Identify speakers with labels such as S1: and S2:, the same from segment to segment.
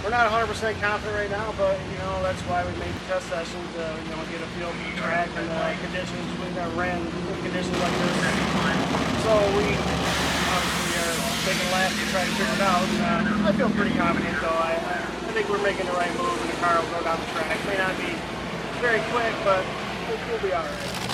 S1: we're not 100% confident right now, but you know that's why we made the test sessions to get a feel for the track and conditions. We've never ran in conditions like this, so we obviously are taking laps to try to figure it out. And, I feel pretty confident though. I think we're making the right move, and the car will go down the track. It may not be very quick, but we'll be all right.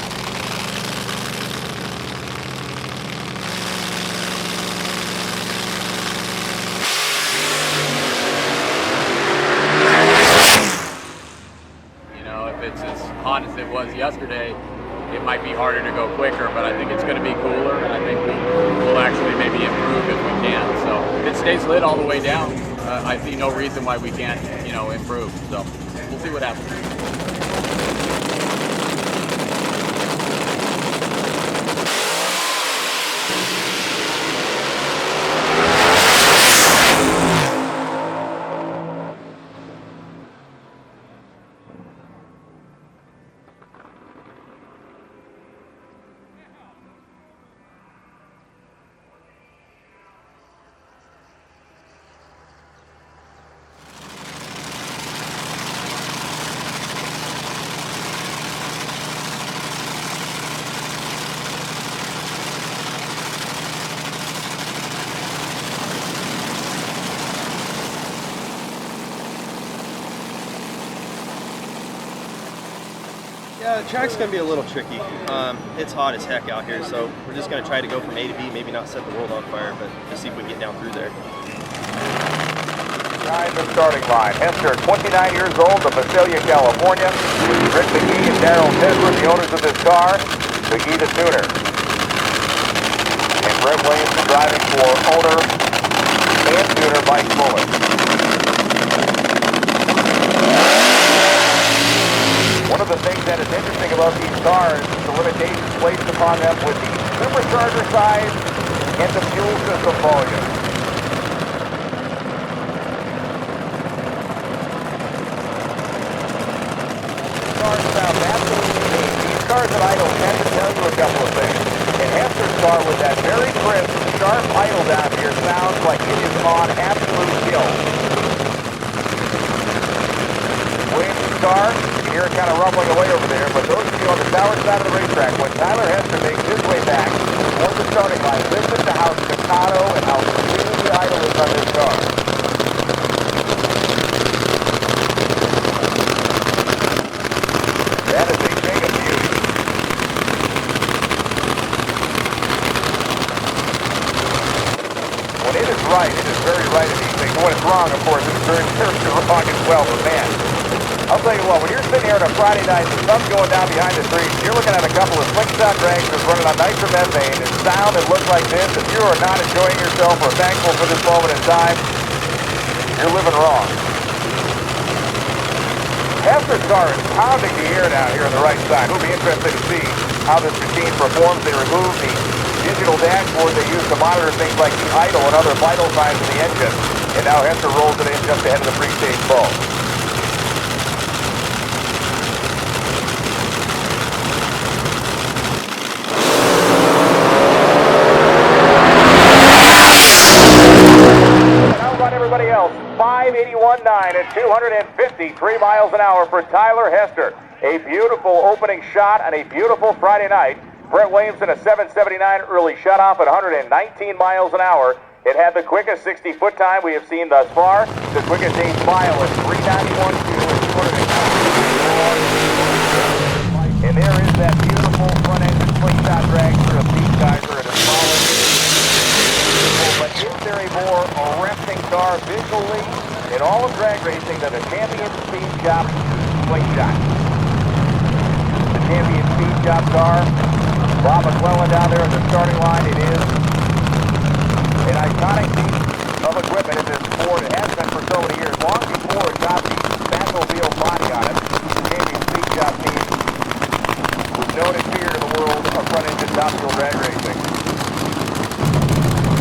S2: It's as hot as it was yesterday, it might be harder to go quicker, but I think it's going to be cooler, and I think we'll actually maybe improve if we can. So if it stays lit all the way down, I see no reason why we can't, improve. So we'll see what happens.
S3: Yeah, the track's going to be a little tricky. It's hot as heck out here, so we're just going to try to go from A to B, maybe not set the world on fire, but just see if we can get down through there.
S4: Behind the starting line, Hester, 29 years old, of Visalia, California. Rick McGee and Daryl Tesler, the owners of this car. McGee, the tuner. And Brett Williamson driving for owner and tuner Mike Muller. One of the things that is interesting about these cars is the limitations placed upon them with the supercharger size and the fuel system volume. These cars sound absolutely neat. These cars at idle tend to tell you a couple of things. And Hester's car with that very crisp, sharp idle down here sounds like it is on absolute kill. Williams' car, you hear it kind of rumbling away over there, but those of you on the tower side of the racetrack, when Tyler Hester makes his way back towards the starting line, listen to how staccato and how smooth the idle is on this car. That is a thing of beauty. When it is right, it is very right in these things. When it's wrong, of course, it's very, very wrong as well, but man. I'll tell you what, when you're sitting here on a Friday night, the sun's going down behind the trees, you're looking at a couple of slingshot dragsters running on nitromethane and sound that looks like this. If you are not enjoying yourself or thankful for this moment in time, you're living wrong. Hester's car is pounding the air down here on the right side. We'll be interested to see how this machine performs. They remove the digital dashboard they use to monitor things like the idle and other vital signs of the engine. And now Hester rolls it in just ahead of the pre-stage ball. Everybody else, 581.9 at 253 miles an hour for Tyler Hester. A beautiful opening shot on a beautiful Friday night. Brett Williamson, a 779 early shutoff at 119 miles an hour. It had the quickest 60-foot time we have seen thus far. The quickest 8 mile at 391.2 at 200. And there is that beautiful front-engine slingshot dragster of Pete Kaiser and his smallest. But is there a more arresting car visually in all of drag racing than the Champion Speed Shop Slingshot? The Champion Speed Shop car, Bob McClellan down there at the starting line. It is an iconic piece of equipment in this Ford. It has been for so many years. Long before it got the Batmobile body on it, the Champion Speed Shop team was known and feared in the world of front-engine top-fuel drag racing.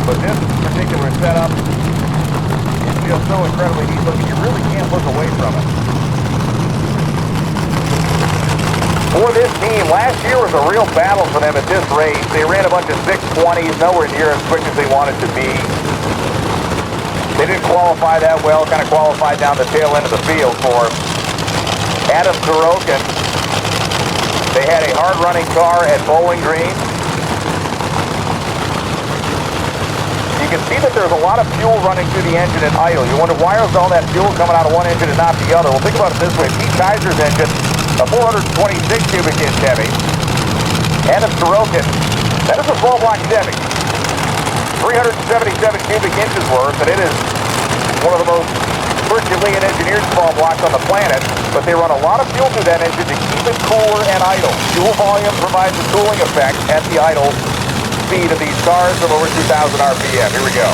S4: But this particular setup, it feels so incredibly neat looking, you really can't look away from it. For this team, last year was a real battle for them at this race. They ran a bunch of 620s, nowhere near as quick as they wanted to be. They didn't qualify that well, kind of qualified down the tail end of the field for Adam Sorokin. They had a hard-running car at Bowling Green. You can see that there's a lot of fuel running through the engine at idle. You wonder why is all that fuel coming out of one engine and not the other? Well, think about it this way. Pete Kaiser's engine, a 426 cubic inch Chevy. Adam Sorokin, that is a 12-block Chevy. 377 cubic inches worth, and it is one of the most Herculean engineered small blocks on the planet, but they run a lot of fuel through that engine to keep it cooler and idle. Fuel volume provides a cooling effect at the idle speed of these cars of over 2,000 RPM. Here we go.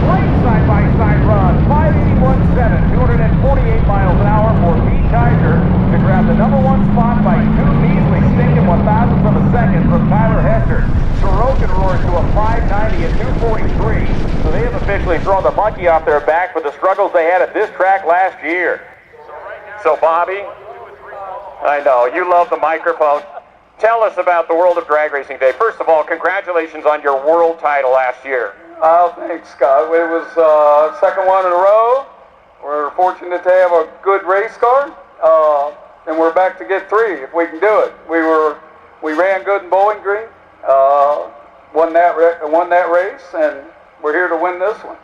S4: Great side-by-side run, 581.7, 248 miles an hour for Pete Kaiser to grab the number one spot by 2 measly stinking 1,000ths of a second from Tyler Hester. Sorokin roared to a 590 at 243, so they have officially thrown the monkey off their back for the struggles they had at this track last year. So Bobby, I know, you love the microphone. Tell us about the World of Drag Racing Day. First of all, congratulations on your world title last year.
S5: Oh, thanks, Scott. It was second one in a row. We're fortunate to have a good race car, and we're back to get 3 if we can do it. We ran good in Bowling Green, won that race, and we're here to win this one.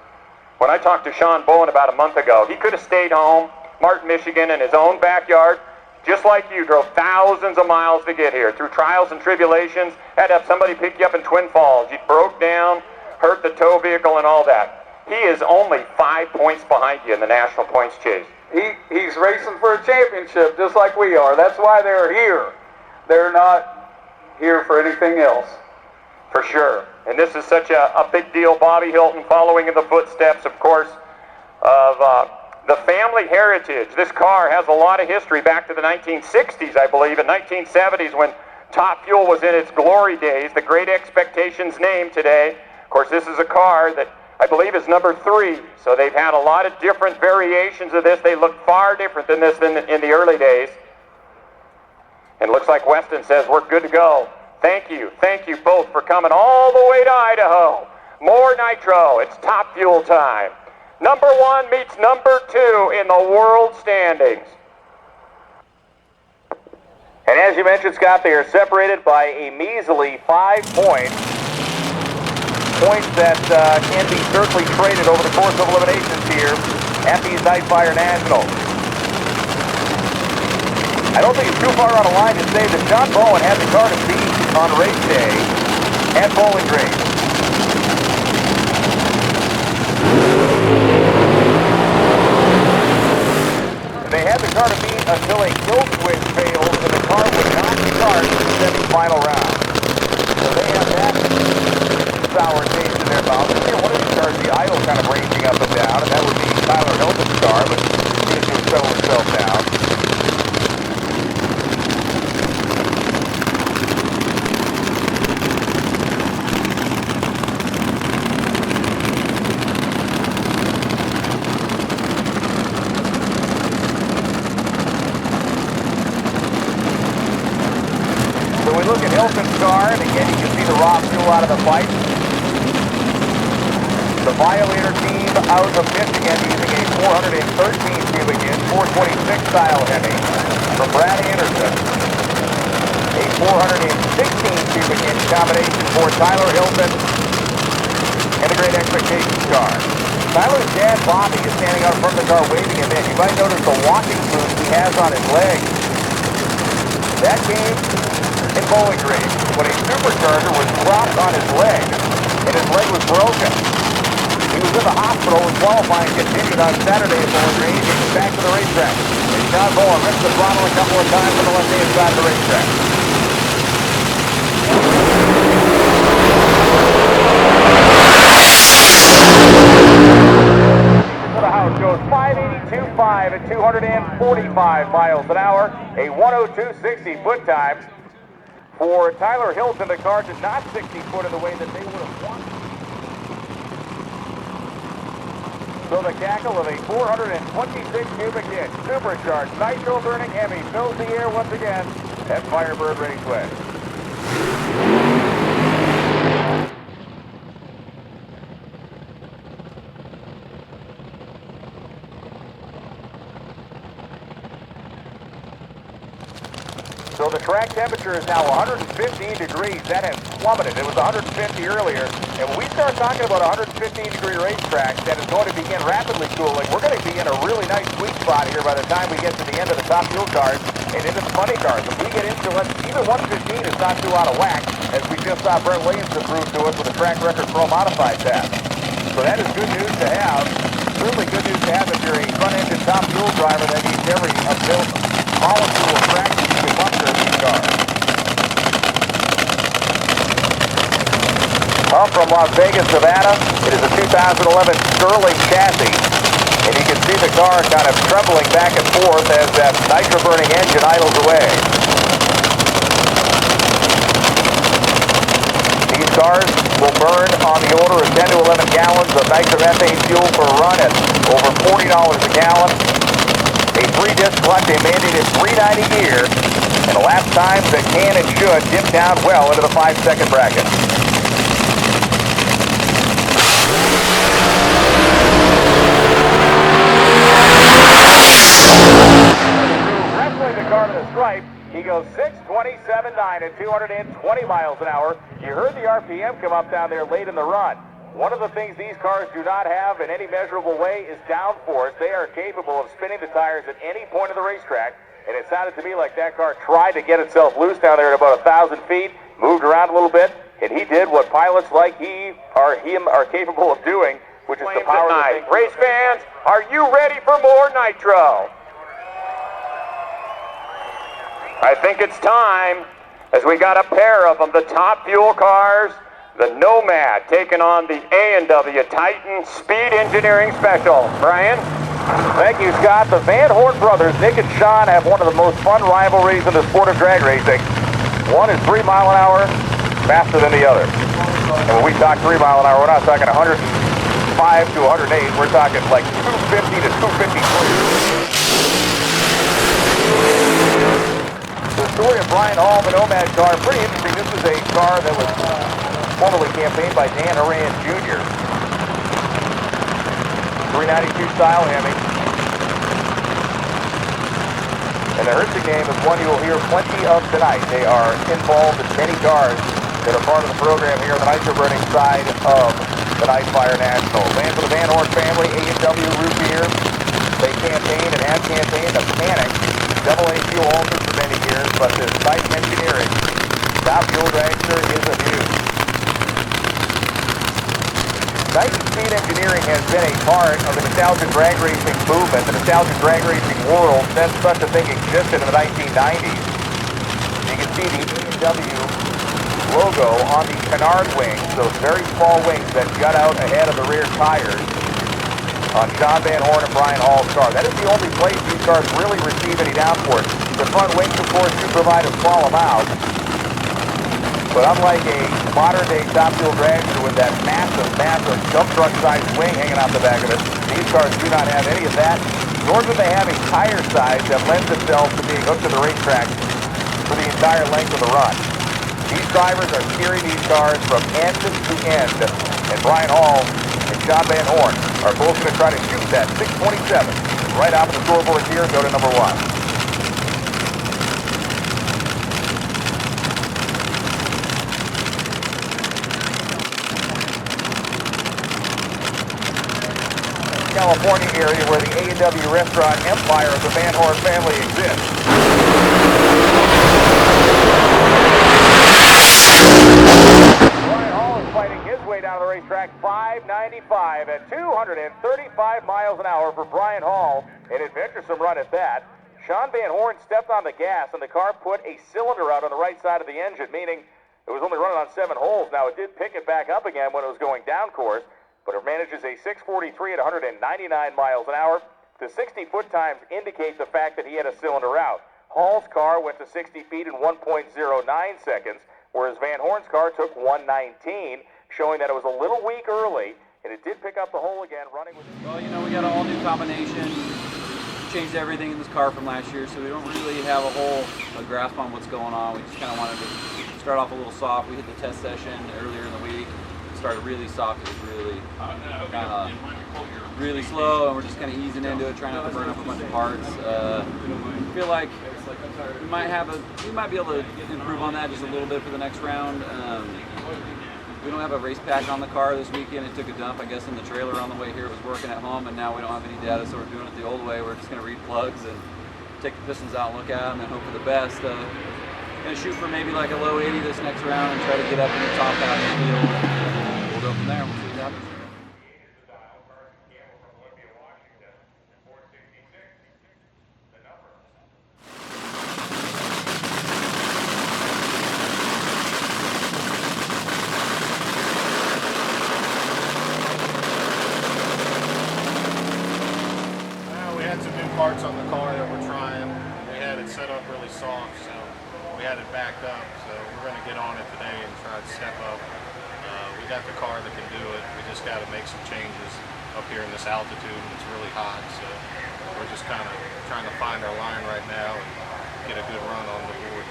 S4: When I talked to Sean Bowen about a month ago, he could have stayed home, Martin, Michigan, in his own backyard, just like you, drove thousands of miles to get here. Through trials and tribulations, had to have somebody pick you up in Twin Falls. You broke down, hurt the tow vehicle and all that. He is only 5 points behind you in the national points chase.
S5: He's racing for a championship just like we are. That's why they're here. They're not here for anything else.
S4: For sure. And this is such a big deal. Bobby Hilton following in the footsteps, of course, of the family heritage. This car has a lot of history back to the 1960s, I believe, and 1970s when Top Fuel was in its glory days. The Great Expectations name today. Of course, this is a car that I believe is number 3. So they've had a lot of different variations of this. They look far different than this in the early days. And looks like Weston says we're good to go. Thank you both for coming all the way to Idaho. More nitro, it's Top Fuel time. Number 1 meets number 2 in the world standings. And as you mentioned, Scott, they are separated by a measly 5 points. Points that can be certainly traded over the course of eliminations here at these Nightfire Nationals. I don't think it's too far on a line to say that John Bowen had the car to beat on race day at Bowling Green. They had the car to beat until a kill switch failed and the car would not start in the semi-final round. So they have that sour taste in their mouth. One of these cars, the idle kind of ranging up and down, and that would be Tyler Hilton's car, but he just would settle himself down. So we look at Hilton's car, and again you can see the raw fuel out of the pipe. The Violator team out of Michigan using a 413 cubic inch, 426 style Hemi from Brad Anderson. A 416 cubic inch combination for Tyler Hilton and the Great Expectations car. Tyler's dad, Bobby, is standing out in front of the car waving him in. You might notice the walking boots he has on his leg. That came in Bowling Green when a supercharger was dropped on his leg and his leg was broken. He was in the hospital and qualifying continued on Saturday at Bowling Green. He came back to the racetrack. And John Bowen ripped the throttle a couple of times on the left-hand side of the racetrack. To the house goes 582.5 at 245 miles an hour. A 102.60 foot time for Tyler Hilton. The car did not 60 foot in the way that they would have wanted. So the cackle of a 426 cubic inch supercharged nitro burning Hemi fills the air once again at Firebird Raceway. So the track temperature is now 115 degrees. That has plummeted. It was 150 earlier. And when we start talking about 115-degree racetrack that is going to begin rapidly cooling, we're going to be in a really nice sweet spot here by the time we get to the end of the top fuel cars and into the funny cars. If we get into even 115 is not too out of whack, as we just saw Brett Williamson prove to us with a track record Pro Modified test. So that is good news to have. Certainly good news to have if you're a front-engine top fuel driver that needs every molecule of traction you can muster in these cars. Up from Las Vegas, Nevada, it is a 2011 Sterling chassis, and you can see the car kind of trembling back and forth as that nitro-burning engine idles away. These cars will burn on the order of 10 to 11 gallons of nitromethane fuel per run at over $40 a gallon. A 3-disc clutch, a mandated 390 gear, and a lap time that can and should dip down well into the 5-second bracket. Wrestling the car to the stripe, he goes 6:27.9 at 220 miles an hour. You heard the RPM come up down there late in the run. One of the things these cars do not have in any measurable way is downforce. They are capable of spinning the tires at any point of the racetrack, and it sounded to me like that car tried to get itself loose down there at about 1,000 feet, moved around a little bit, and he did what pilots like him are capable of doing, which is the power of the thing. Race fans, are you ready for more nitro? I think it's time, as we got a pair of them, the top fuel cars. The Nomad taking on the A&W Titan Speed Engineering Special. Brian? Thank you, Scott. The Van Horn brothers, Nick and Sean, have one of the most fun rivalries in the sport of drag racing. One is 3 mile an hour faster than the other. And when we talk 3 mile an hour, we're not talking 105 to 108. We're talking like 250 to 253. The story of Brian Hall, the Nomad car, pretty interesting. This is a car that was formerly campaigned by Dan Horan Jr. 392 style Hemi. And the Herzig name is one you will hear plenty of tonight. They are involved in many cars that are part of the program here on the nitro burning side of the Nightfire Nationals. And for the Van Horn family, A&W root beer. They campaigned and have campaigned a Panic AA fuel altered for many years, but this Titan Engineering top fuel dragster is a huge. Titan Speed Engineering has been a part of the nostalgic drag racing movement, the nostalgic drag racing world, since such a thing existed in the 1990s. You can see the A&W logo on the canard wings, those very small wings that jut out ahead of the rear tires on Sean Van Horn and Brian Hall's car. That is the only place these cars really receive any downforce. The front wings, of course, do provide a small amount. But unlike a modern-day top fuel dragster with that massive dump truck-sized wing hanging out the back of it, these cars do not have any of that, nor do they have a tire size that lends itself to being hooked to the racetrack for the entire length of the run. These drivers are steering these cars from end to end, and Brian Hall and Sean Van Horn are both going to try to shoot that 627 right off of the scoreboard here and go to number 1. California area where the A&W restaurant empire of the Van Horn family exists. Brian Hall is fighting his way down the racetrack, 595 at 235 miles an hour for Brian Hall, an adventuresome run at that. Sean Van Horn stepped on the gas and the car put a cylinder out on the right side of the engine, meaning it was only running on 7 holes. Now it did pick it back up again when it was going down course, but it manages a 643 at 199 miles an hour. The 60-foot times indicate the fact that he had a cylinder out. Hall's car went to 60 feet in 1.09 seconds, whereas Van Horn's car took 119, showing that it was a little weak early, and it did pick up the hole again, running with...
S6: Well, you know, we got an all-new combination. Changed everything in this car from last year, so we don't really have a grasp on what's going on. We just kind of wanted to start off a little soft. We hit the test session earlier in the week. Started really soft. It was really kind of really slow, and we're just kind of easing into it, trying not to burn up a bunch of parts. I feel like we might be able to improve on that just a little bit for the next round. We don't have a race pack on the car this weekend. It took a dump, I guess, in the trailer on the way here. It was working at home, and now we don't have any data, so we're doing it the old way. We're just going to read plugs and take the pistons out and look at them and hope for the best. Going to shoot for maybe like a low 80 this next round and try to get up in the top half of the field. And we'll go from there. We'll see what happens.
S7: Parts on the car that we're trying. We had it set up really soft, so we had it backed up. So we're going to get on it today and try to step up. We got the car that can do it. We just got to make some changes up here in this altitude, and it's really hot. So we're just kind of trying to find our line right now and get a good run on the board.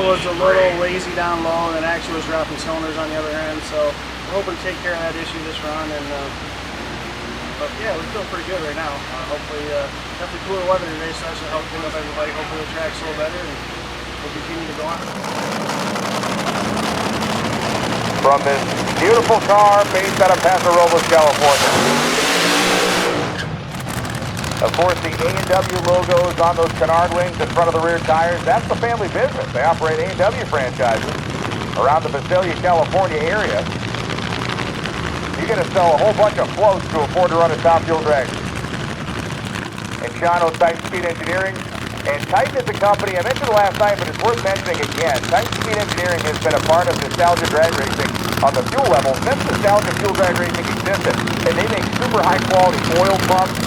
S1: Was a little lazy down low, and it actually was dropping cylinders on the other end, so we're hoping to take care of that issue this run. And but yeah, we feel pretty good right now. Hopefully, definitely cooler weather today, so that should help clean up everybody. Hopefully the track's a little better, and we'll continue to go on.
S4: From this beautiful car based out of Paso Robles, California. Of course, the A&W logos on those canard wings in front of the rear tires, that's the family business. They operate A&W franchises around the Visalia, California area. You're going to sell a whole bunch of floats to afford to run a top fuel drag. And Sean owns Titan Speed Engineering. And Titan is a company, I mentioned last night, but it's worth mentioning again. Titan Speed Engineering has been a part of Nostalgia Drag Racing on the fuel level since Nostalgia Fuel Drag Racing existed. And they make super high quality oil pumps,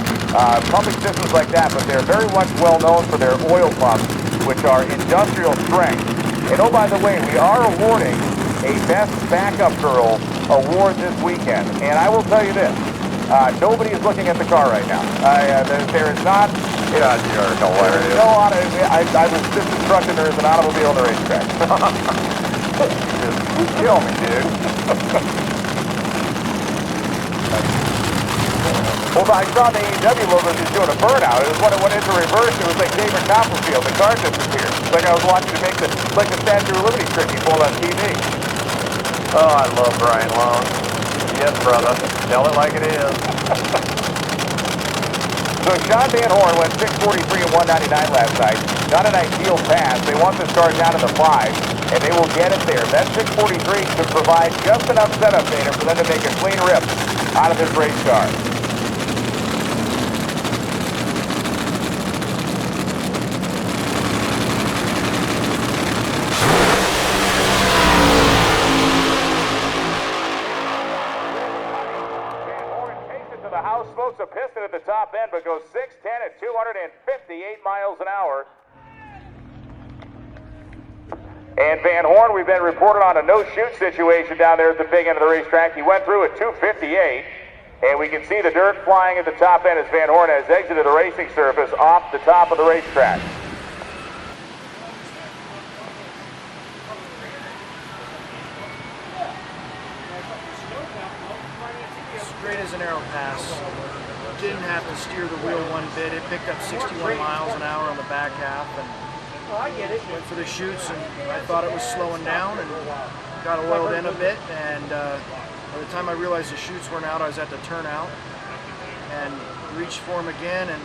S4: pumping systems like that, but they're very much well known for their oil pumps, which are industrial strength. And oh, by the way, we are awarding a Best Backup Girl award this weekend. And I will tell you this, nobody is looking at the car right now. There is not... I was just instructing her as an automobile on the racetrack. Just kill me, dude. Well, I saw the AEW logo just doing a burnout. It was when it went into reverse, it was like David Copperfield. The car disappeared. It's like I was watching it make the Statue of Liberty trick he pulled on TV.
S8: Oh, I love Brian Long. Yes, brother. Tell it like it is.
S4: So Sean Van Horn went 6:43 and 199 last night. Not an ideal pass. They want this car down to the 5, and they will get it there. That 6:43 should provide just enough setup data for them to make a clean rip out of this race car. Smokes a piston at the top end, but goes 610 at 258 miles an hour. And Van Horn, we've been reported on a no-shoot situation down there at the big end of the racetrack. He went through at 258, and we can see the dirt flying at the top end as Van Horn has exited the racing surface off the top of the racetrack.
S1: Straight as an arrow pass. Didn't have to steer the wheel one bit. It picked up 61 miles an hour on the back half, and went for the chutes, and I thought it was slowing down, and got oiled in a bit, and by the time I realized the chutes weren't out, I was at the turnout, and reached for them again, and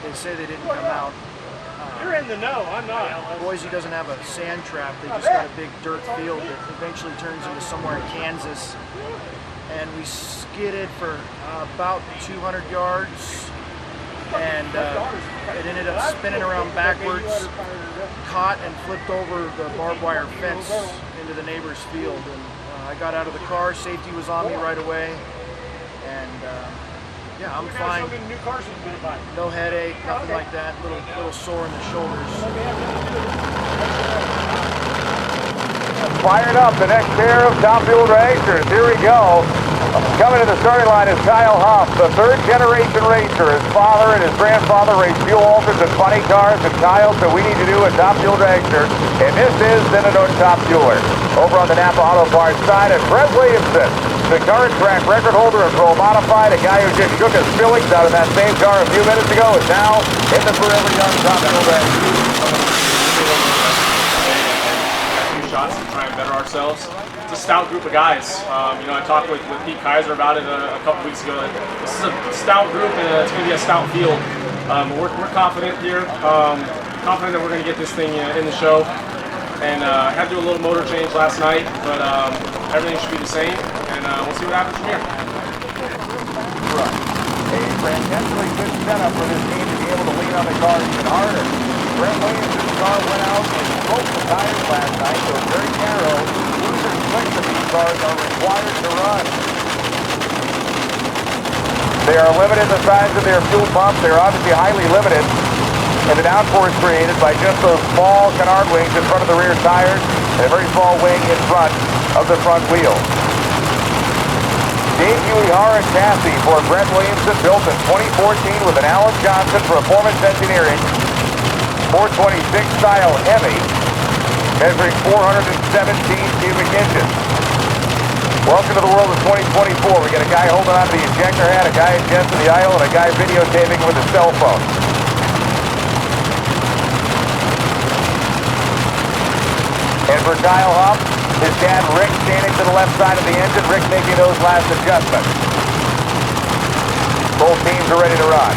S1: they say they didn't come out. You're in the know, I'm not.
S9: Boise doesn't have a sand trap. They just got a big dirt field that eventually turns into somewhere in Kansas. And we skidded for about 200 yards. And it ended up spinning around backwards, caught and flipped over the barbed wire fence into the neighbor's field. And I got out of the car, safety was on me right away. And yeah, I'm fine. No headache, nothing like that. Little sore in the shoulders.
S4: Fired up, the next pair of Top Fuel Dragsters. Here we go. Coming to the starting line is Kyle Huff, the third-generation racer. His father and his grandfather raced fuel alters and funny cars, and Kyle said we need to do a Top Fuel Dragster, and this is then a Top Fueler. Over on the Napa Auto Parts side, and Brett Williamson, the current track record holder of Pro Modified, a guy who just shook his fillings out of that same car a few minutes ago, is now in the Forever Young Top Fuel Dragster.
S10: Shots to try and better ourselves. It's a stout group of guys. You know, I talked with Pete Kaiser about it a couple weeks ago. This is a stout group and it's going to be a stout field. We're confident here, confident that we're going to get this thing in the show. And I had to do a little motor change last night, but everything should be the same, and we'll see what happens from here.
S4: A fantastically good setup for this team to be able to lean on the car even harder. Brett Williams' car went out and broke the tires last night, so it's very narrow. Losers six of these cars are required to run. They are limited in the size of their fuel pumps. They are obviously highly limited in the downforce created by just those small canard wings in front of the rear tires and a very small wing in front of the front wheel. Dave Uehara chassis for Brett Williamson, built in 2014 with an Alan Johnson Performance Engineering 426 style Hemi, measuring 417 cubic inches. Welcome to the world of 2024. We got a guy holding onto the ejector hat, a guy adjusting the idle, and a guy videotaping with a cell phone. And for Kyle Huff, his dad Rick standing to the left side of the engine, Rick making those last adjustments. Both teams are ready to run.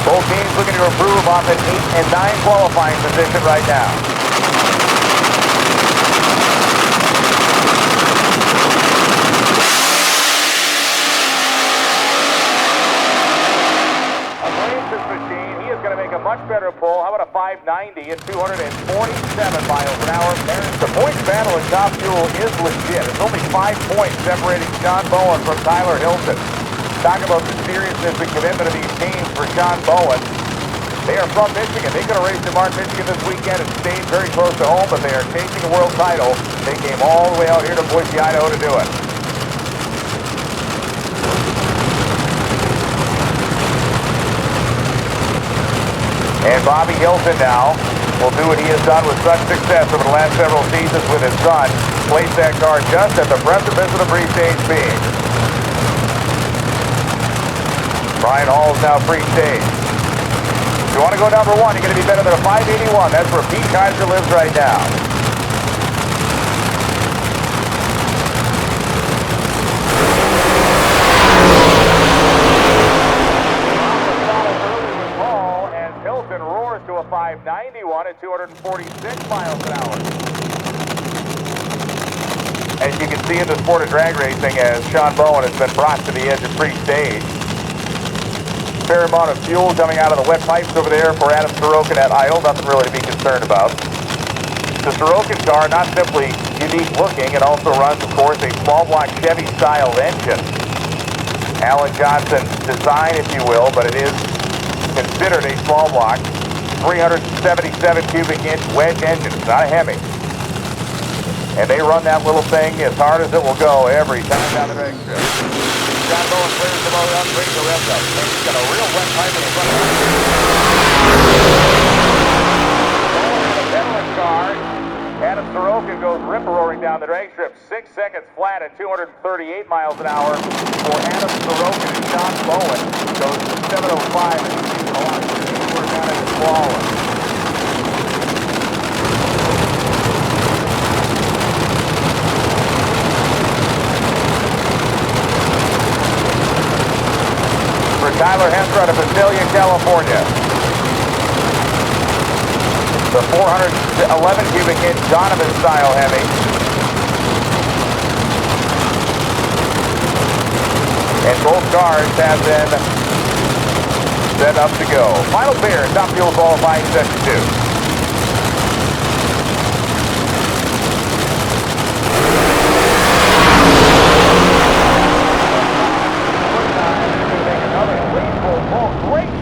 S4: Both teams looking to improve off an 8 and 9 qualifying position right now. Machine, he is going to make a much better pull. How about a 590 at 247 miles an hour? The points battle in Top Fuel is legit. It's only 5 points separating Sean Bowen from Tyler Hilton. Talk about the seriousness and commitment of these teams for Sean Bowen. They are from Michigan. They could have raced in Martin, Michigan this weekend and stayed very close to home, but they are chasing a world title. They came all the way out here to Boise, Idaho to do it. And Bobby Hilton now will do what he has done with such success over the last several seasons with his son. Place that car just at the precipice of the pre-stage being. Brian Hall is now free-stage. If you want to go number one, you're going to be better than a 581. That's where Pete Kaiser lives right now. As Hilton roars to a 591 at 246 miles an hour. As you can see in the sport of drag racing, as Sean Bowen has been brought to the edge of pre-stage. Fair amount of fuel coming out of the wet pipes over there for Adam Sorokin at idle. Nothing really to be concerned about. The Sorokin car, not simply unique looking, it also runs, of course, a small block Chevy style engine. Alan Johnson design, if you will, but it is considered a small block 377 cubic inch wedge engine. It's not a Hemi. And they run that little thing as hard as it will go every time down the drag strip. John Bowen clears the motor up, brings the rest up. He's got a real wet pipe in the front of the Finland car. Adam Sorokin goes rip-roaring down the drag strip. 6 seconds flat at 238 miles an hour for Adam Sorokin and John Bowen. Goes to 705 and he's a lot of work down at his flawless. Tyler Hensler out of Visalia, California. The 411 cubic inch Donovan style Hemi. And both cars have been set up to go. Final pair, Top Fuel qualifying session 2.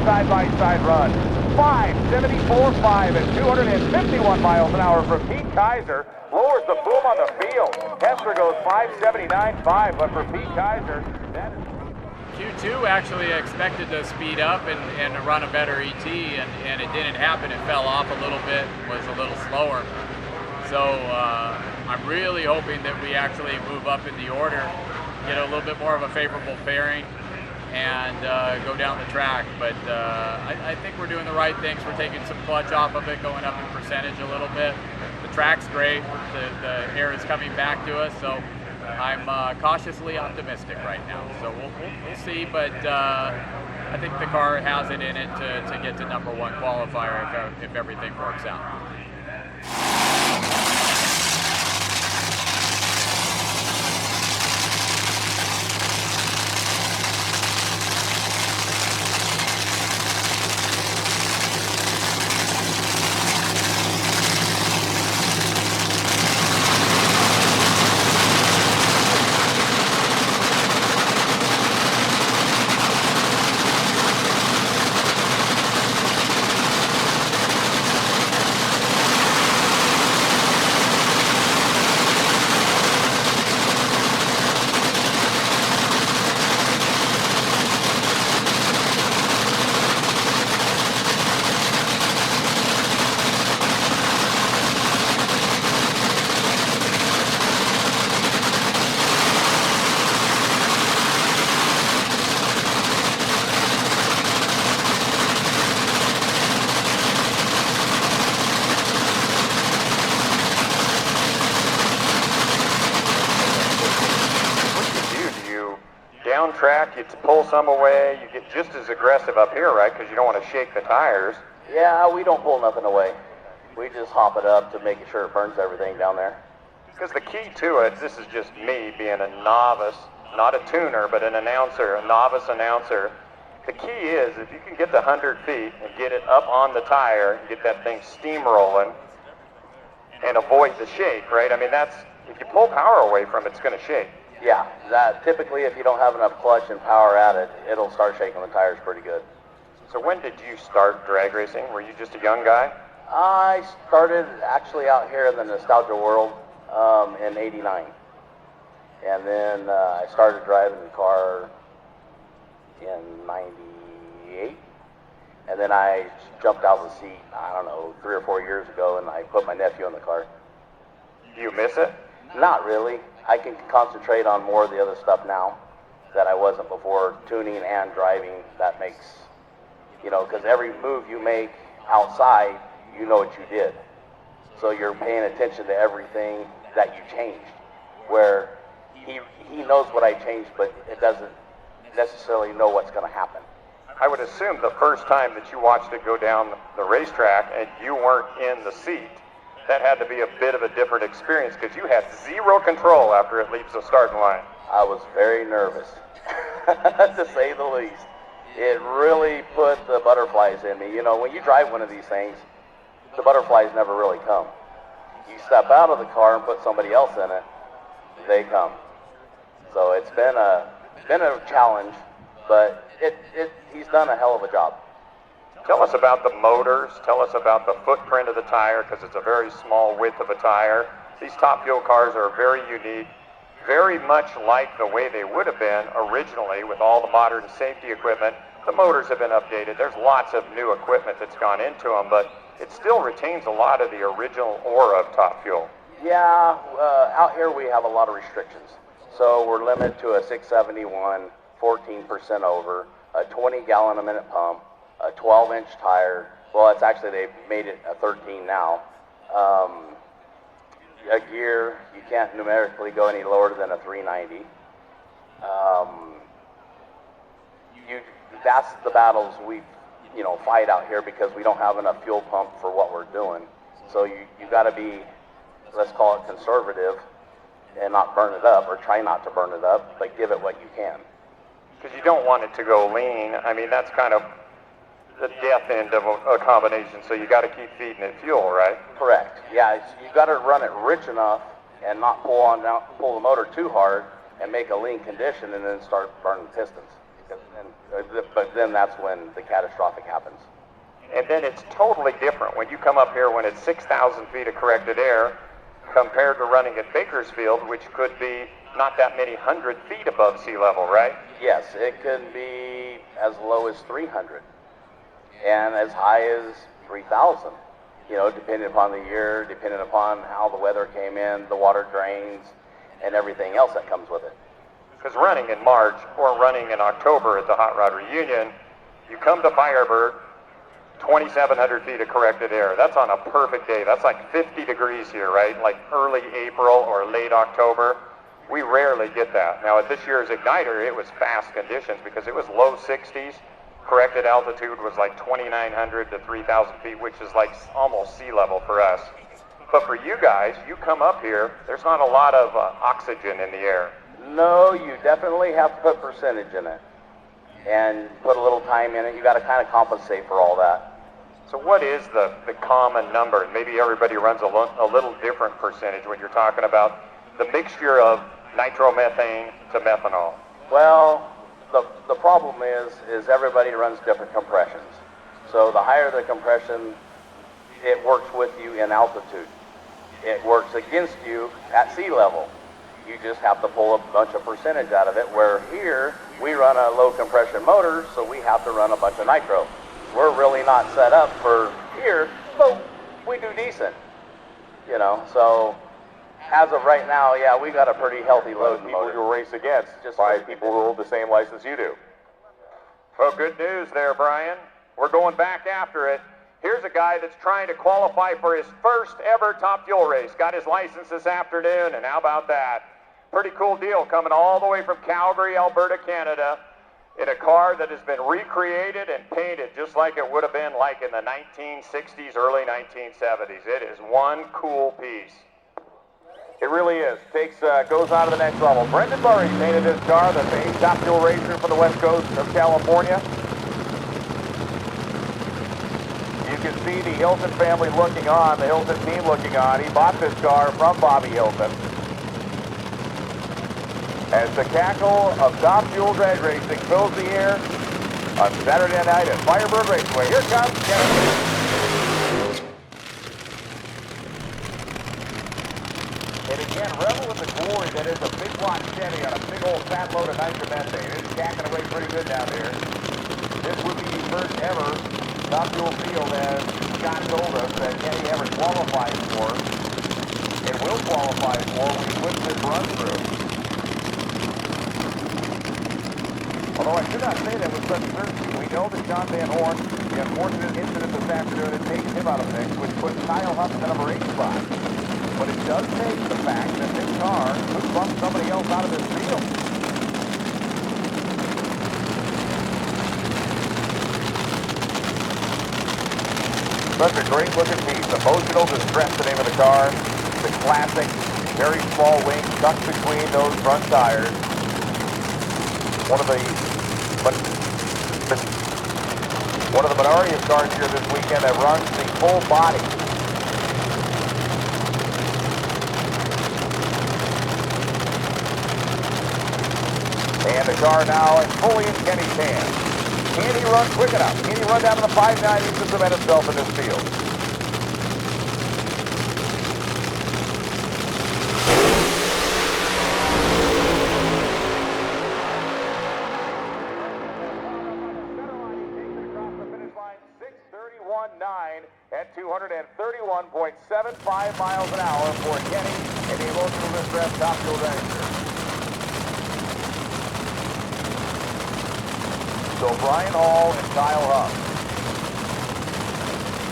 S4: Side-by-side run. 574.5 at 251 miles an hour from Pete Kaiser. Lowers the boom on the field. Hester goes 579.5, but for Pete Kaiser, that is...
S2: Q2 actually expected to speed up and run a better ET, and it didn't happen. It fell off a little bit, was a little slower. So I'm really hoping that we actually move up in the order, get a little bit more of a favorable pairing, and go down the track. But I think we're doing the right things. We're taking some clutch off of it, going up in percentage a little bit. The track's great. The air is coming back to us, so I'm cautiously optimistic right now. So we'll see, but I think the car has it in it to get to #1 qualifier if everything works out.
S8: Track, you pull some away, you get just as aggressive up here, right? Because you don't want to shake the tires.
S11: Yeah, we don't pull nothing away. We just hop it up to making sure it burns everything down there.
S8: Because the key to it, this is just me being a novice, not a tuner, but an announcer, a novice announcer. The key is if you can get the 100 feet and get it up on the tire and get that thing steamrolling and avoid the shake, right? I mean, that's, if you pull power away from it, it's going to shake.
S11: Yeah, that typically if you don't have enough clutch and power at it, it'll start shaking the tires pretty good.
S8: So when did you start drag racing? Were you just a young guy?
S11: I started actually out here in the nostalgia world in '89. And then I started driving the car in '98. And then I jumped out of the seat, I don't know, 3 or 4 years ago, and I put my nephew in the car.
S8: Do you miss it?
S11: Not really. I can concentrate on more of the other stuff now that I wasn't before, tuning and driving. That makes, you know, because every move you make outside, you know what you did. So you're paying attention to everything that you changed. Where he knows what I changed, but it doesn't necessarily know what's going to happen.
S8: I would assume the first time that you watched it go down the racetrack and you weren't in the seat, that had to be a bit of a different experience because you had zero control after it leaves the starting line.
S11: I was very nervous, to say the least. It really put the butterflies in me. You know, when you drive one of these things, the butterflies never really come. You step out of the car and put somebody else in it, they come. So it's been a challenge, but he's done a hell of a job.
S8: Tell us about the motors. Tell us about the footprint of the tire, because it's a very small width of a tire. These Top Fuel cars are very unique, very much like the way they would have been originally with all the modern safety equipment. The motors have been updated. There's lots of new equipment that's gone into them, but it still retains a lot of the original aura of Top Fuel.
S11: Yeah, out here we have a lot of restrictions. So we're limited to a 671, 14% over, a 20-gallon a minute pump, a 12-inch tire. Well, it's actually, they've made it a 13 now. A gear, you can't numerically go any lower than a 390. that's the battles we, fight out here because we don't have enough fuel pump for what we're doing. So you got to be, let's call it conservative, and not burn it up, or try not to burn it up, but give it what you can.
S8: Because you don't want it to go lean. I mean, that's kind of the death end of a combination, so you got to keep feeding it fuel, right?
S11: Correct. Yeah, you got to run it rich enough and not pull the motor too hard and make a lean condition and then start burning pistons. But then that's when the catastrophic happens.
S8: And then it's totally different when you come up here when it's 6,000 feet of corrected air compared to running at Bakersfield, which could be not that many 100 feet above sea level, right?
S11: Yes, it can be as low as 300 and as high as 3,000, depending upon the year, depending upon how the weather came in, the water drains, and everything else that comes with it.
S8: Because running in March or running in October at the Hot Rod Reunion, you come to Firebird, 2,700 feet of corrected air. That's on a perfect day. That's like 50 degrees here, right? Like early April or late October. We rarely get that. Now at this year's Igniter, it was fast conditions because it was low 60s. Corrected altitude was like 2,900 to 3,000 feet, which is like almost sea level for us. But for you guys, you come up here, there's not a lot of oxygen in the air.
S11: No, you definitely have to put percentage in it and put a little time in it. You got to kind of compensate for all that.
S8: So what is the common number? Maybe everybody runs a little different percentage when you're talking about the mixture of nitromethane to methanol.
S11: Well, the problem is everybody runs different compressions. So the higher the compression, it works with you in altitude. It works against you at sea level. You just have to pull a bunch of percentage out of it, where here we run a low compression motor, so we have to run a bunch of nitro. We're really not set up for here, but we do decent, so as of right now, yeah, we got a pretty healthy load.
S4: People you race against, just by people who hold the same license you do.
S8: Well, good news there, Brian. We're going back after it. Here's a guy that's trying to qualify for his first ever Top Fuel race. Got his license this afternoon, and how about that? Pretty cool deal, coming all the way from Calgary, Alberta, Canada, in a car that has been recreated and painted just like it would have been like in the 1960s, early 1970s. It is one cool piece.
S4: It really is. Goes on to the next level. Brendan Murray painted this car, the main Top Fuel racer from the west coast of California. You can see the Hilton family looking on, the Hilton team looking on. He bought this car from Bobby Hilton. As the cackle of Top Fuel drag racing fills the air on Saturday night at Firebird Raceway. Here comes Kevin. And again, revel in the glory that is a big block Chevy on a big old fat load of nitromethane. It's cacking away pretty good down here. This would be the first ever Top Fuel field, as Scott told us, that Kenny ever qualified for and will qualify for when he puts this run through. Although I should not say that with such certainty. We know that John Van Horn, the unfortunate incident this afternoon, has taken him out of the mix, which puts Kyle Huff in the number 8 spot. But it does take the fact that this car could bump somebody else out of this field. Such a great looking piece. Emotional Distress, the name of the car. The classic, very small wing tucked between those front tires. One of the minority of cars here this weekend that runs the full body. And the car now is fully in Kenny's hands. Can he run quick enough? Can he run down to the 590 to cement himself in this field? At 231.75 miles an hour for Kenny in the Emotional Distress Top Fuel dragster. So Brian Hall and Kyle Huff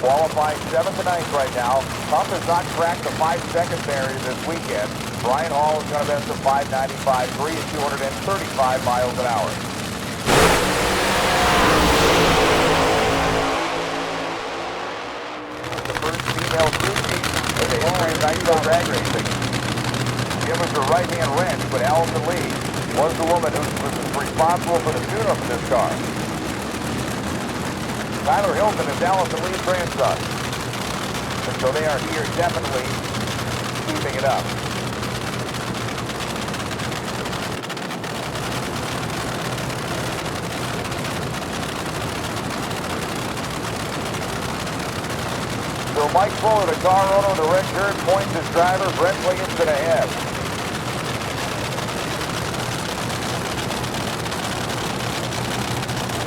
S4: qualifying 7th and 9th right now. Huff has not cracked the 5-second barrier this weekend. Brian Hall is going to best of 595.3 at 235 miles an hour. Fuel Drag Racing. Give us a right-hand wrench, but Allison Lee was the woman who was responsible for the tune-up of this car. Tyler Hilton is Allison Lee's grandson. And so they are here definitely keeping it up. So Mike Fuller, the car owner of the red shirt, points his driver, Brent Williamson, ahead.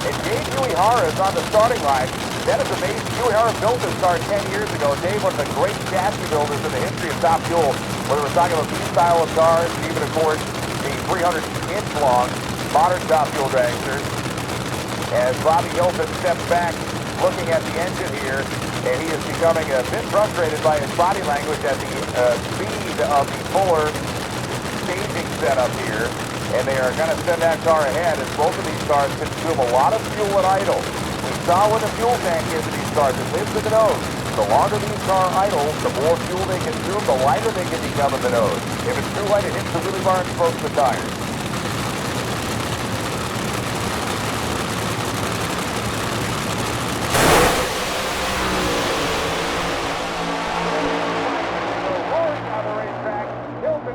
S4: And Dave Uehara is on the starting line. That is amazing. Uehara built this car 10 years ago. Dave, one of the great chassis builders in the history of Top Fuel, whether we're talking about these style of cars, and even, of course, the 300-inch long modern Top Fuel dragsters. As Bobby Hilton steps back, looking at the engine here, and he is becoming a bit frustrated by his body language at the speed of the Fuller staging setup here. And they are going to send that car ahead, as both of these cars consume a lot of fuel at idle. We saw where the fuel tank is in these cars. It lives in the nose. The longer these cars idle, the more fuel they consume, the lighter they can become in the nose. If it's too light, it hits the wheelie bar and smokes the tires.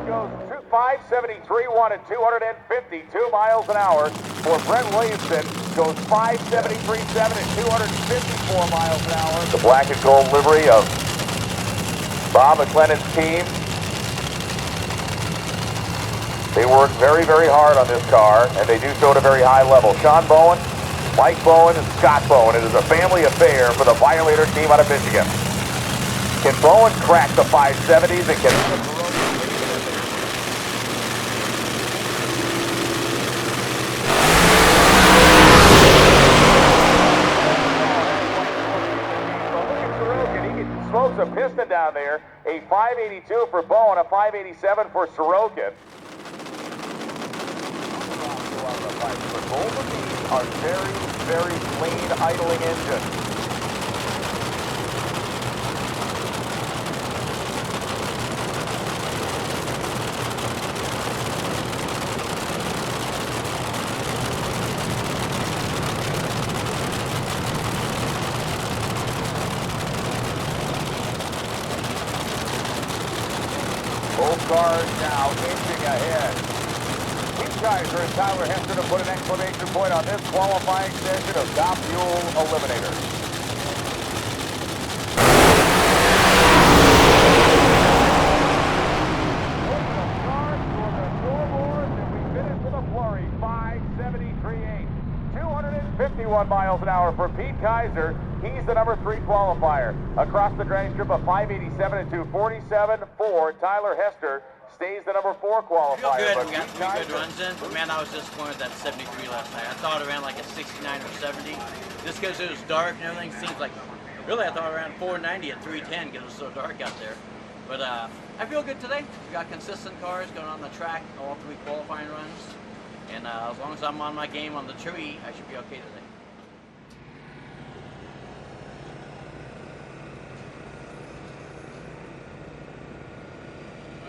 S4: Goes 573, wanted 252 miles an hour. For Brent Williamson, goes 573.7 at 254 miles an hour. The black and gold livery of Bob McLennan's team. They work very, very hard on this car, and they do so at a very high level. Sean Bowen, Mike Bowen, and Scott Bowen. It is a family affair for the Violator team out of Michigan. Can Bowen crack the 570s and can... Smokes a piston down there. A 582 for Bowen, a 587 for Sorokin. Both of these are very, very clean idling engines. Both cars now inching ahead. Pete Kaiser and Tyler Hester to put an exclamation point on this qualifying session of Top Fuel Eliminator. Cars for the scoreboard, and we finish with a flurry. 573.8. 251 miles an hour for Pete Kaiser. He's the number 3 qualifier. Across the drag strip, a 587 and 247 for Tyler Hester. Stays the number 4 qualifier.
S12: Feel good. We got 3 good runs in, but man, I was disappointed at that 73 last night. I thought it ran like a 69 or 70. Just because it was dark and everything seems like, really I thought it ran 490 at 310 because it was so dark out there. But I feel good today. We got consistent cars going on the track, all 3 qualifying runs. And as long as I'm on my game on the tree, I should be okay today.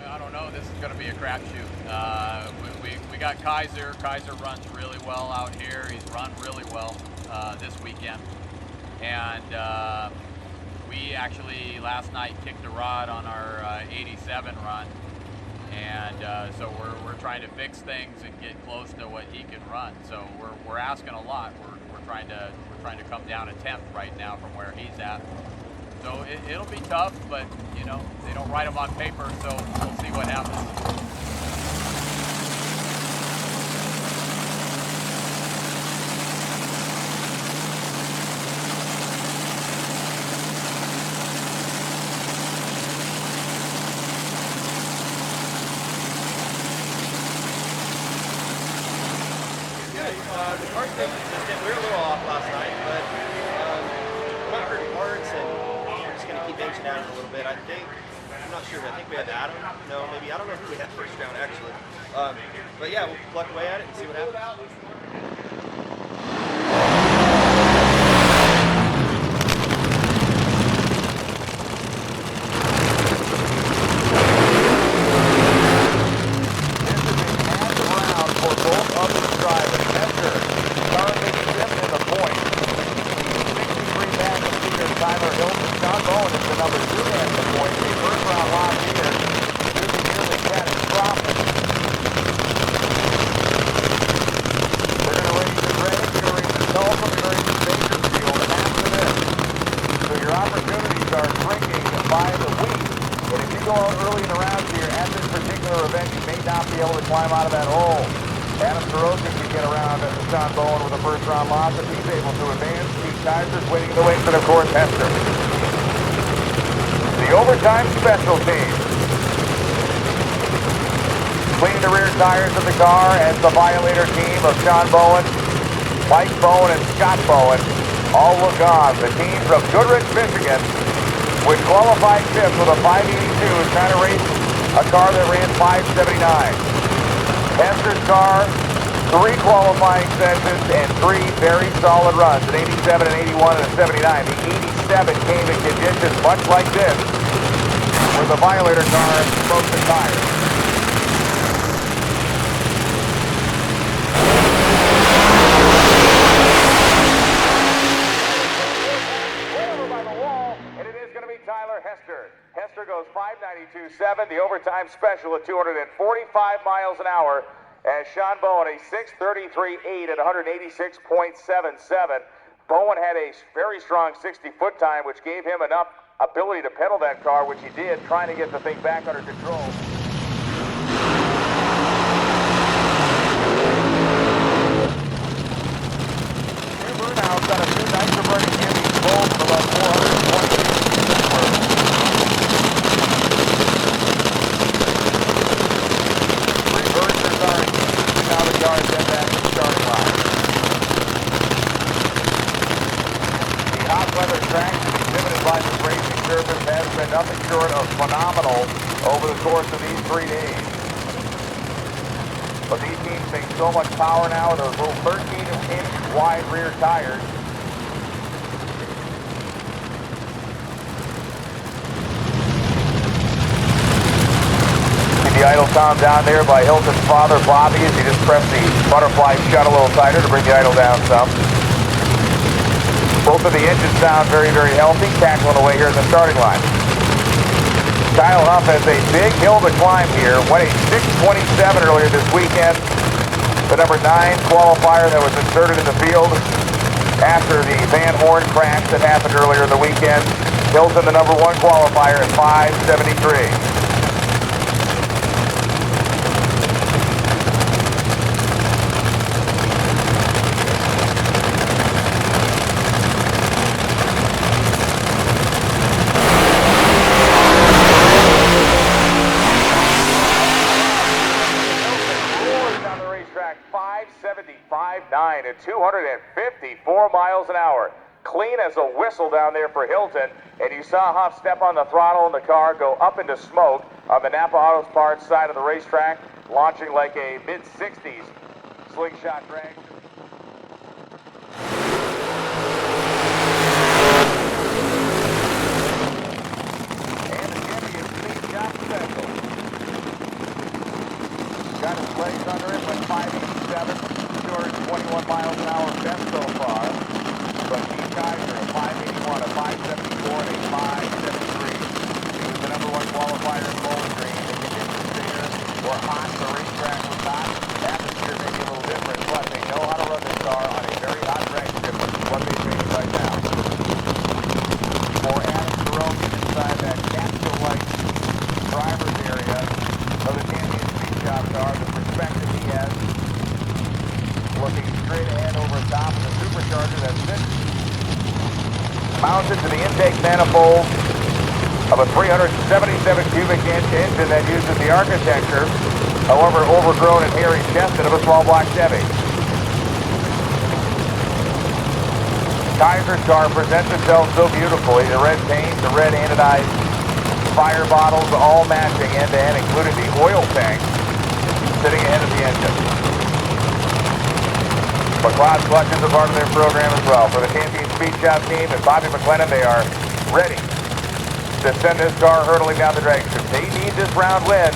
S2: I don't know. This is going to be a crapshoot. We got Kaiser. Kaiser runs really well out here. He's run really well this weekend. And we actually last night kicked a rod on our 87 run. And so we're trying to fix things and get close to what he can run. So we're asking a lot. We're trying to come down a 10th right now from where he's at. So it'll be tough, but you know, they don't write them on paper, so we'll see what happens.
S3: The car's been consistent. We were a little off last night, but we're not hurting parts, and we're just going to keep inching at it a little bit. I'm not sure, but I think we had Adam. No, maybe, I don't know if we had first round actually. But yeah, we'll pluck away at it and see what happens.
S4: fifth in the points. 63 back of leader Tyler Hilton. Sean Bowen is the number 2 man in the points. A first-round loss here could be nearly catastrophic. They're going to race in Reading, you're going to race in Tulsa, you're going to race in Bakersfield after this. So your opportunities are shrinking by the week. And if you go out early in the rounds here at this particular event, you may not be able to climb out of that hole. Adam Sorokin can get around Sean Bowen with a first-round loss if he's able to advance. Pete Kaiser's waiting in the wings, and of course, Hester. The overtime special team. Cleaning the rear tires of the car as the Violator team of Sean Bowen, Mike Bowen, and Scott Bowen all look on. The team from Goodrich, Michigan, which qualified fifth with a 582, is trying to race a car that ran 579. Hester's car, 3 qualifying sessions and 3 very solid runs, an 87, an 81, and a 79. The 87 came in conditions much like this, where the Violator car smoked the tires. Over by the wall, and it is going to be Tyler Hester. Hester goes 592.7, the overtime special at 245 miles an hour, as Sean Bowen a 633.8 at 186.77. Bowen had a very strong 60-foot time, which gave him enough ability to pedal that car, which he did, trying to get the thing back under control. Burnouts on a 2 nicer burning Jimmy's bolt of about 420. Reversers are engaged, now the car's in back to the starting line. The hot weather traction exhibited by this racing surface has been nothing short of phenomenal over the course of these 3 days. But these teams make so much power now with those little 13-inch wide rear tires. See the idle calm down there by Hilton's father, Bobby, as he just pressed the butterfly shut a little tighter to bring the idle down some. Both of the engines sound very, very healthy, tackling away here in the starting line. Kyle Huff has a big hill to climb here. Went a 6:27 earlier this weekend. The number 9 qualifier that was inserted in the field after the Van Horn crash that happened earlier in the weekend. Hilton, the number 1 qualifier at 5:73. Track 575.9 at 254 miles an hour. Clean as a whistle down there for Hilton. And you saw Huff step on the throttle in the car, go up into smoke on the Napa Auto Parts side of the racetrack, launching like a mid-60s slingshot drag. And the champion speed shot special. Got his legs under it, went 587, 221 miles an hour best so far. But Pete Kaiser, a 581, a 574, and a 573. He was the number 1 qualifier in Bowling Green. The conditions there were hot, the racetrack was hot. Atmosphere may be a little different, but they know how to run this car on a very hot drag strip, which is what they face right now. For Adam Sorokin inside that capsule-like driver's area of the champion speed shop car, the perspective he has, looking straight ahead over top of the supercharger that sits mounted to the intake manifold of a 377 cubic inch engine that uses the architecture, however overgrown and hairy chested, of a small block Chevy. Kaiser's car presents itself so beautifully. The red paint, the red anodized fire bottles, all matching end to end, including the oil tank sitting ahead of the engine. McLeod Clutch is a part of their program as well. For the Champion Speed Shop team and Bobby McLennan, they are ready to send this car hurtling down the drag strip. They need this round win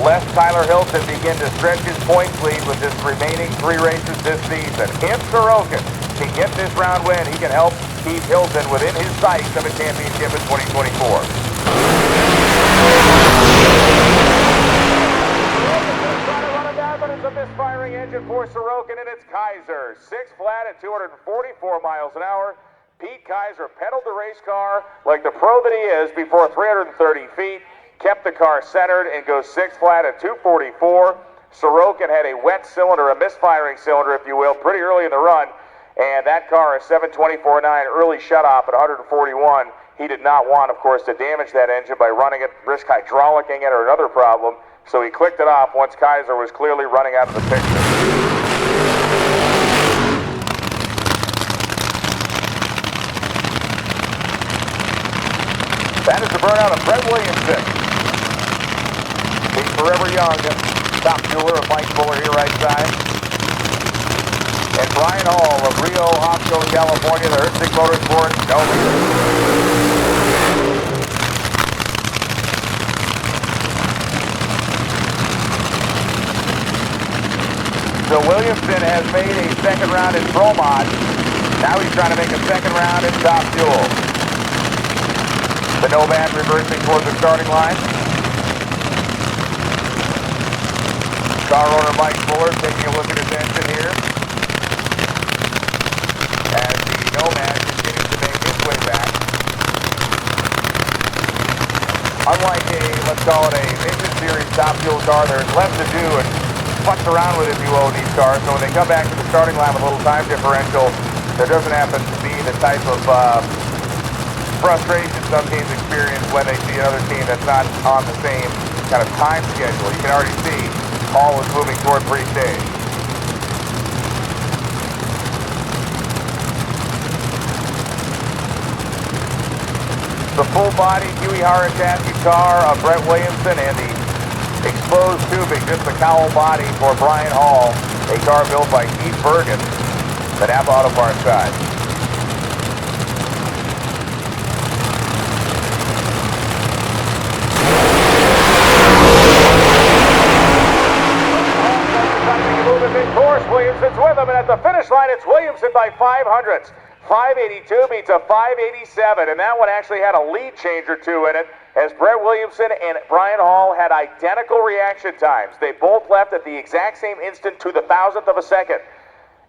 S4: lest Tyler Hilton begin to stretch his points lead with his remaining 3 races this season. If Sorokin can get this round win, he can help keep Hilton within his sights of a championship in 2024. But it's a misfiring engine for Sorokin, and it's Kaiser. 6 flat at 244 miles an hour. Pete Kaiser pedaled the race car like the pro that he is before 330 feet, kept the car centered, and goes 6 flat at 244. Sorokin had a wet cylinder, a misfiring cylinder, if you will, pretty early in the run, and that car, a 724.9 early shutoff at 141. He did not want, of course, to damage that engine by running it, risk hydraulicking it, or another problem. So he clicked it off once Kaiser was clearly running out of the picture. That is the burnout of Brett Williamson. He's forever young, top jeweler of Mike Fuller here right side. And Brian Hall of Rio Hospital, California, the Herstig Motorsports, no leader. So Williamson has made a second round in Pro Mod. Now he's trying to make a second round in Top Fuel. The Nomad reversing towards the starting line. Car owner Mike Fuller taking a look at his engine here. As the Nomad continues to make his way back. Unlike a, let's call it a Vintage Series Top Fuel car, there's less to do and fucks around with, if you will, these cars. So when they come back to the starting line with a little time differential, there doesn't happen to be the type of frustration some teams experience when they see another team that's not on the same kind of time schedule. You can already see Hall is moving toward pre-stage. The full-body Huey Harachaski car of Brett Williamson and the exposed tubing, just the cowl body for Brian Hall, a car built by Keith Bergen, the Napa Auto Parts side. Williamson's with him, and at the finish line, it's Williamson by 500ths. 582 beats a 587, and that one actually had a lead change or two in it, as Brett Williamson and Brian Hall had identical reaction times. They both left at the exact same instant to the 1,000th of a second.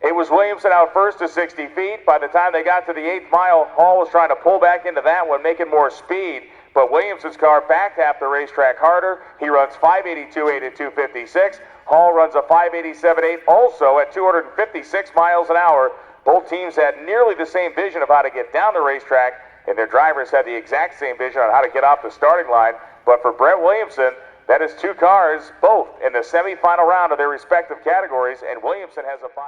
S4: It was Williamson out first to 60 feet. By the time they got to the 8th mile, Hall was trying to pull back into that one, making more speed. But Williamson's car backed half the racetrack harder. He runs 582.8 at 256. Hall runs a 587.8 also at 256 miles an hour. Both teams had nearly the same vision of how to get down the racetrack, and their drivers had the exact same vision on how to get off the starting line. But for Brett Williamson, that is 2 cars, both in the semifinal round of their respective categories, and Williamson has a 5.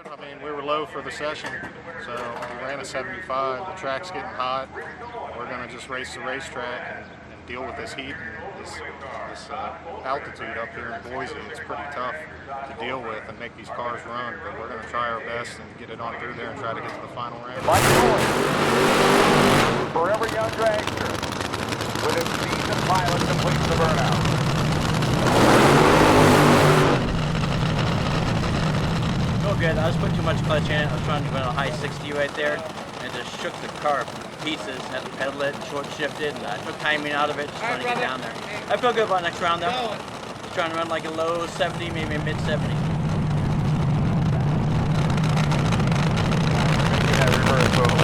S7: Good. I mean, we were low for the session, so we ran a 75. The track's getting hot. We're going to just race the racetrack and deal with this heat and this altitude up here in Boise. It's pretty tough to deal with and make these cars run, but we're going to try our best and get it on through there and try to get to the final round.
S4: Forever young dragster with his seasoned pilot completes the burnout.
S12: Feel good. I was putting too much clutch in it. I was trying to go a high 60 right there, and just shook the car to pieces. Had to pedal it, short shifted, and I took timing out of it, just trying to get down there. I feel good about next round though. Just trying to run like a low 70, maybe a mid 70.
S4: Yeah, reverse move.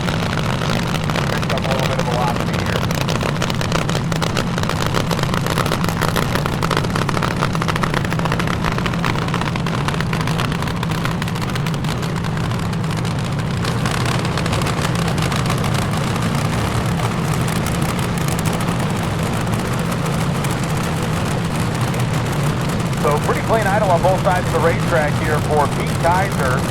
S4: Picked up a little bit of velocity here. So pretty clean idle on both sides of the racetrack here for Pete Kaiser.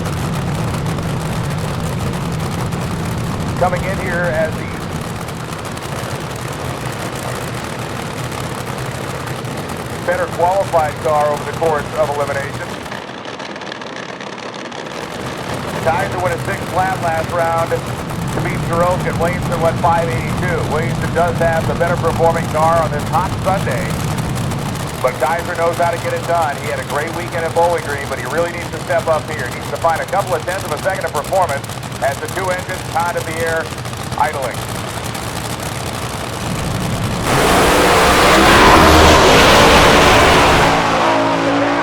S4: Coming in here as the better qualified car over the course of elimination. Kaiser went a 6th lap last round to beat Sorokin. Williamson went 582. Williamson does have the better performing car on this hot Sunday. But Kaiser knows how to get it done. He had a great weekend at Bowling Green, but he really needs to step up here. He needs to find a couple of tenths of a second of performance as the two engines caught in the air, idling.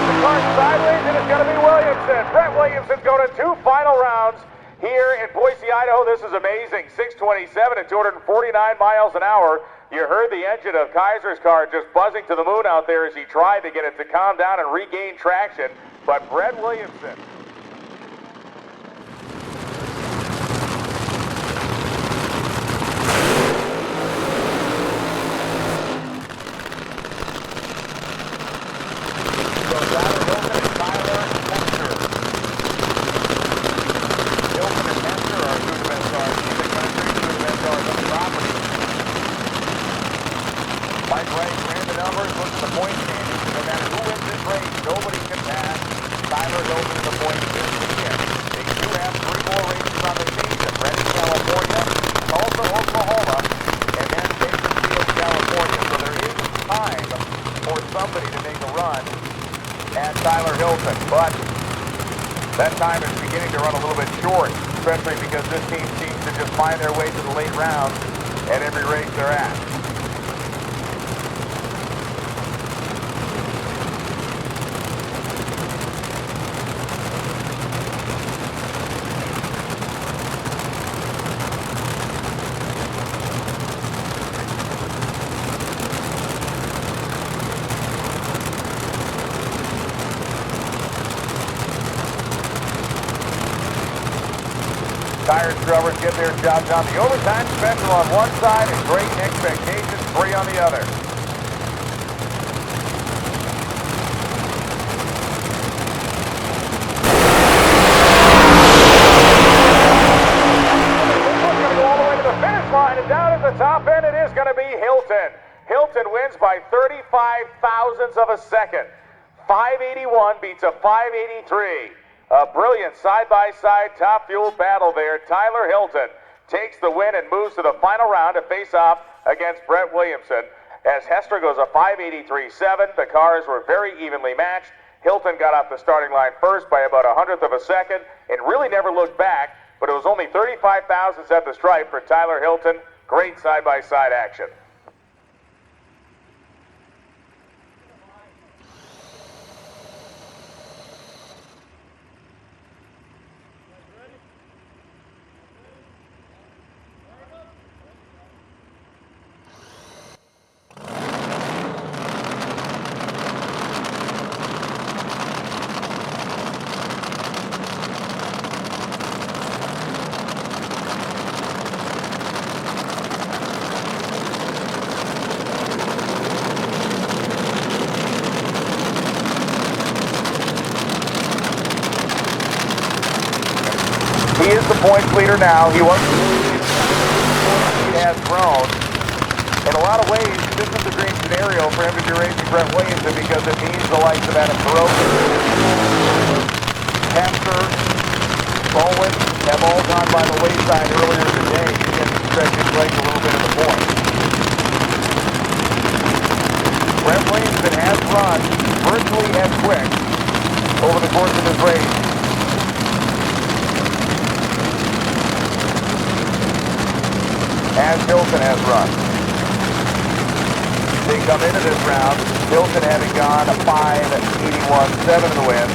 S4: The car sideways, and it's going to be Williamson. Brett Williamson's going to two final rounds here in Boise, Idaho. This is amazing. 627 at 249 miles an hour. You heard the engine of Kaiser's car just buzzing to the moon out there as he tried to get it to calm down and regain traction. But Brett Williamson. But that time is beginning to run a little bit short, especially because this team seems to just find their way to the late rounds at every race they're at. Tire scrubbers get their job done. The overtime special on one side and great expectations free on the other. Going to go all the way to the finish line, and down at the top end it is going to be Hilton. Hilton wins by 35 thousandths of a second. 581 beats a 583. A brilliant side-by-side top fuel battle there. Tyler Hilton takes the win and moves to the final round to face off against Brett Williamson. As Hester goes a 583.7, the cars were very evenly matched. Hilton got off the starting line first by about 100th of a second and really never looked back, but it was only 35 thousandths at the stripe for Tyler Hilton. Great side-by-side action. He is the points leader now. He was he has grown. In a lot of ways, this is the dream scenario for him to be racing Brett Williamson because it means the likes of Adam Carothers, Hester, Bowen have all gone by the wayside earlier today. You can stretch his legs a little bit at the point. Brett Williamson has run virtually as quick over the course of his race as Hilton has run. They come into this round, Hilton having gone a 581.7 in the win.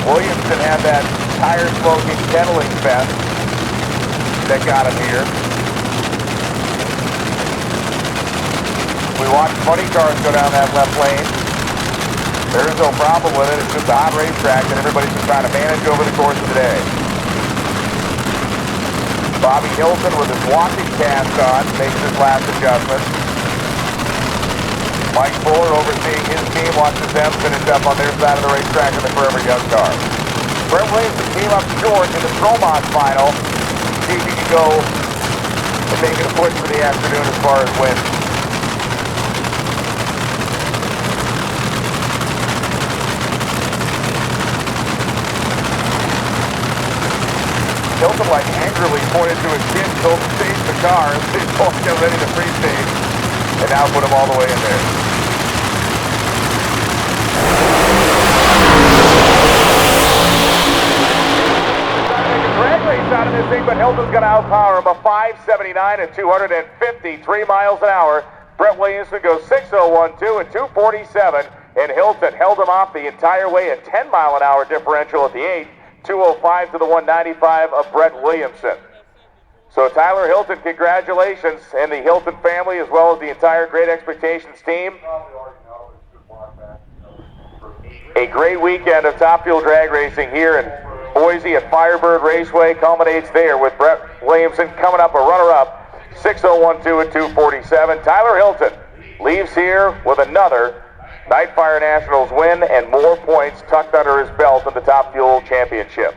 S4: Williamson had that tire smoking kettling fest that got him here. We watched funny cars go down that left lane. There is no problem with it. It's just a hot racetrack that everybody's been trying to manage over the course of the day. Bobby Hilton with his walking cast on makes his last adjustment. Mike Fuller overseeing his team watches them finish up on their side of the racetrack in the Forever Young car. Brett Williamson came up short in the Tromont final. See if he can go and make it a push for the afternoon as far as wins. Hilton like angrily pointed to his chin, told him to stage the car, and they both get ready to pre-stage. and now put him all the way in there. Drag race out of this thing, but Hilton's going to outpower him a 579 at 253 miles an hour. Brett Williamson goes 6:012 at 247, and Hilton held him off the entire way, a 10-mile-an-hour differential at the 8, 205 to the 195 of Brett Williamson. So Tyler Hilton, congratulations, and the Hilton family as well as the entire Great Expectations team. A great weekend of Top Fuel drag racing here in Boise at Firebird Raceway culminates there with Brett Williamson coming up a runner-up, 6:012 at 247. Tyler Hilton leaves here with another Nightfire Nationals win and more points tucked under his belt in the Top Fuel Championship.